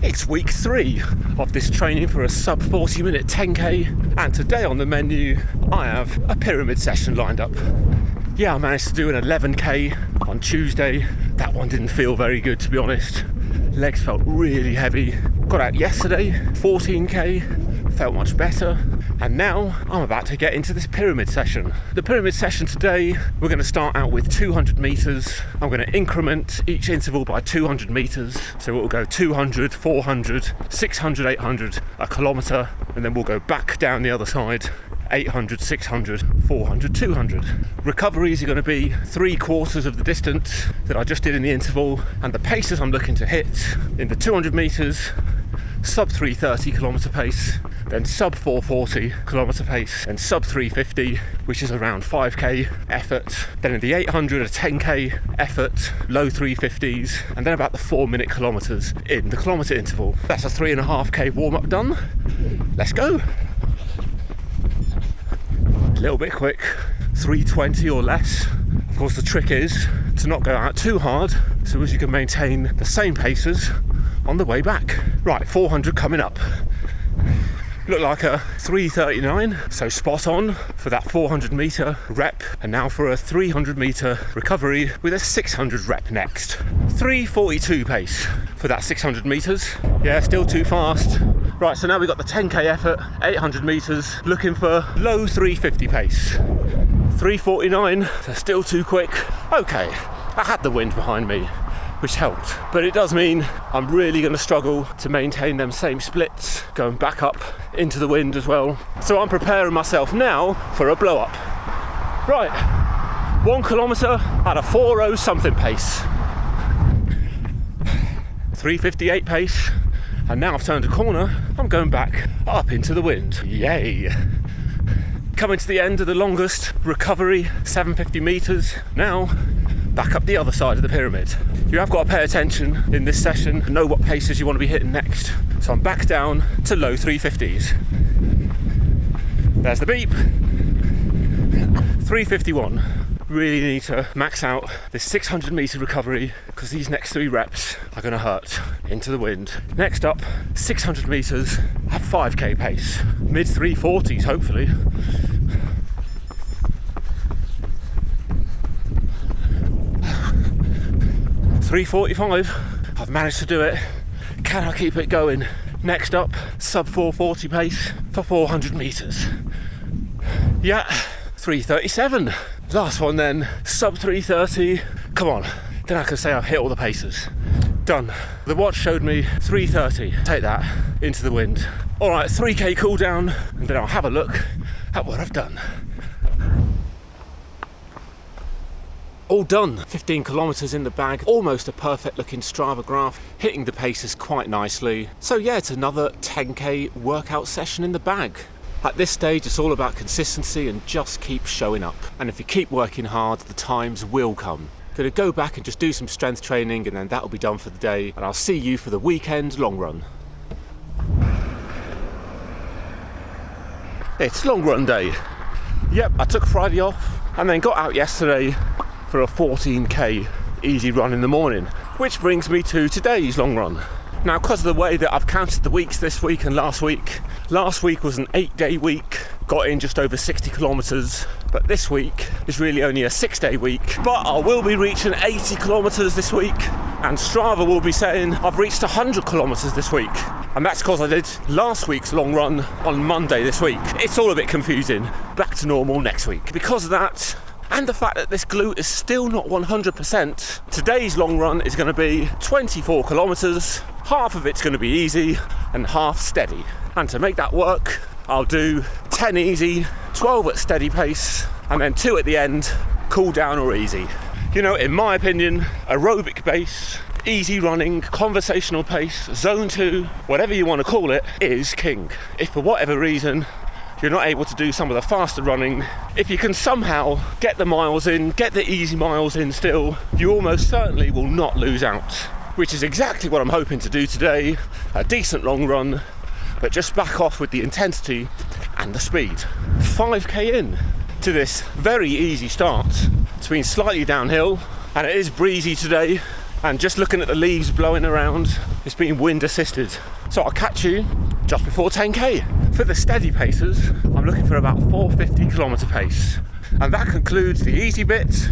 It's week 3 of this training for a sub 40 minute 10k, and today on the menu I have a pyramid session lined up. Yeah, I managed to do an 11k on Tuesday. That one didn't feel very good, to be honest. Legs felt really heavy. Got out yesterday, 14k, felt much better. And now I'm about to get into this pyramid session. The pyramid session today, we're going to start out with 200 meters. I'm going to increment each interval by 200 meters. So we'll go 200, 400, 600, 800, a kilometer, and then we'll go back down the other side. 800, 600, 400, 200. Recoveries are going to be 3/4 of the distance that I just did in the interval, and the paces I'm looking to hit in the 200 meters, sub 330 kilometer pace, then sub 440 kilometer pace, and sub 350, which is around 5k effort. Then in the 800, a 10k effort, low 350s, and then about the 4-minute kilometers in the kilometer interval. That's a 3.5k warm-up done. Let's go. A little bit quick, 320 or less. Of course, the trick is to not go out too hard so as you can maintain the same paces on the way back. Right, 400 coming up. Look like a 339, so spot on for that 400 meter rep. And now for a 300 meter recovery with a 600 rep next. 3:42 pace for that 600 meters. Yeah, still too fast. Right, so now we've got the 10k effort, 800 meters, looking for low 350 pace. 3:49, so still too quick. Okay, I had the wind behind me, which helped, but it does mean I'm really going to struggle to maintain them same splits going back up into the wind as well. So I'm preparing myself now for a blow up. Right, 1 kilometer at a 4:0 something pace. 3:58 pace, and now I've turned a corner, I'm going back up into the wind. Yay! Coming to the end of the longest recovery, 750 meters. Now back up the other side of the pyramid. You have got to pay attention in this session and know what paces you want to be hitting next. So I'm back down to low 350s. There's the beep. 351. Really need to max out this 600 meter recovery because these next 3 reps are going to hurt into the wind. Next up, 600 meters at 5k pace. Mid 340s, hopefully. 3:45, I've managed to do it. Can I keep it going? Next up, sub 440 pace for 400 meters. Yeah, 3:37. Last one then, sub 3:30. Come on, then I can say I've hit all the paces. Done. The watch showed me 3:30. Take that into the wind. All right, 3k cool down, and then I'll have a look at what I've done. All done, 15 kilometers in the bag, almost a perfect looking Strava graph, hitting the paces quite nicely. So yeah, it's another 10k workout session in the bag. At this stage, it's all about consistency and just keep showing up. And if you keep working hard, the times will come. Gonna go back and just do some strength training, and then that'll be done for the day. And I'll see you for the weekend long run. It's long run day. Yep, I took Friday off and then got out yesterday for a 14k easy run in the morning, which brings me to today's long run. Now, because of the way that I've counted the weeks this week and last week was an 8-day week, got in just over 60 kilometers, but this week is really only a 6-day week. But I will be reaching 80 kilometers this week, and Strava will be saying I've reached 100 kilometers this week. And that's because I did last week's long run on Monday this week. It's all a bit confusing. Back to normal next week. Because of that, and the fact that this glute is still not 100%, today's long run is going to be 24 kilometers. Half of it's going to be easy and half steady. And to make that work, I'll do 10 easy, 12 at steady pace, and then 2 at the end, cool down or easy. You know, in my opinion, aerobic base, easy running, conversational pace, zone 2, whatever you want to call it, is king. If for whatever reason you're not able to do some of the faster running, if you can somehow get the miles in, get the easy miles in still, you almost certainly will not lose out. Which is exactly what I'm hoping to do today. A decent long run, but just back off with the intensity and the speed. 5k in to this very easy start. It's been slightly downhill, and it is breezy today. and just looking at the leaves blowing around, it's been wind assisted. So I'll catch you just before 10k. For the steady pacers, I'm looking for about 450 kilometre pace. And that concludes the easy bit.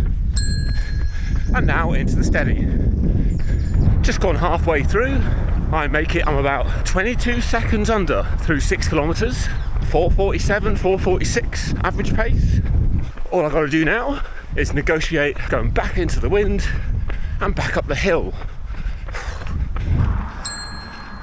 And now into the steady. Just gone halfway through. I'm about 22 seconds under through 6 kilometres. 4:47, 4:46 average pace. All I've got to do now is negotiate going back into the wind and back up the hill.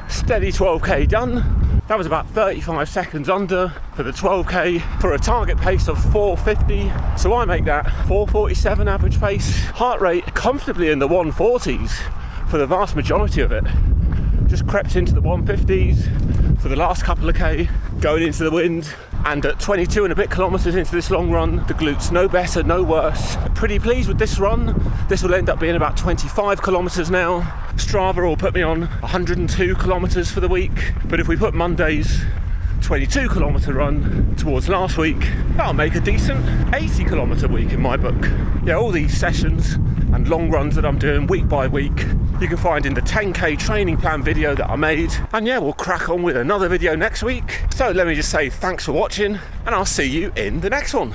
Steady 12k done. That was about 35 seconds under for the 12k for a target pace of 450. So I make that 4:47 average pace. Heart rate comfortably in the 140s for the vast majority of it. Just crept into the 150s for the last couple of k, going into the wind. And at 22 and a bit kilometres into this long run, the glutes no better, no worse. Pretty pleased with this run. This will end up being about 25 kilometres now. Strava will put me on 102 kilometres for the week. But if we put Monday's 22 kilometre run towards last week, that'll make a decent 80 kilometre week in my book. Yeah, all these sessions and long runs that I'm doing week by week, you can find in the 10k training plan video that I made. And yeah, we'll crack on with another video next week. So let me just say thanks for watching, and I'll see you in the next one.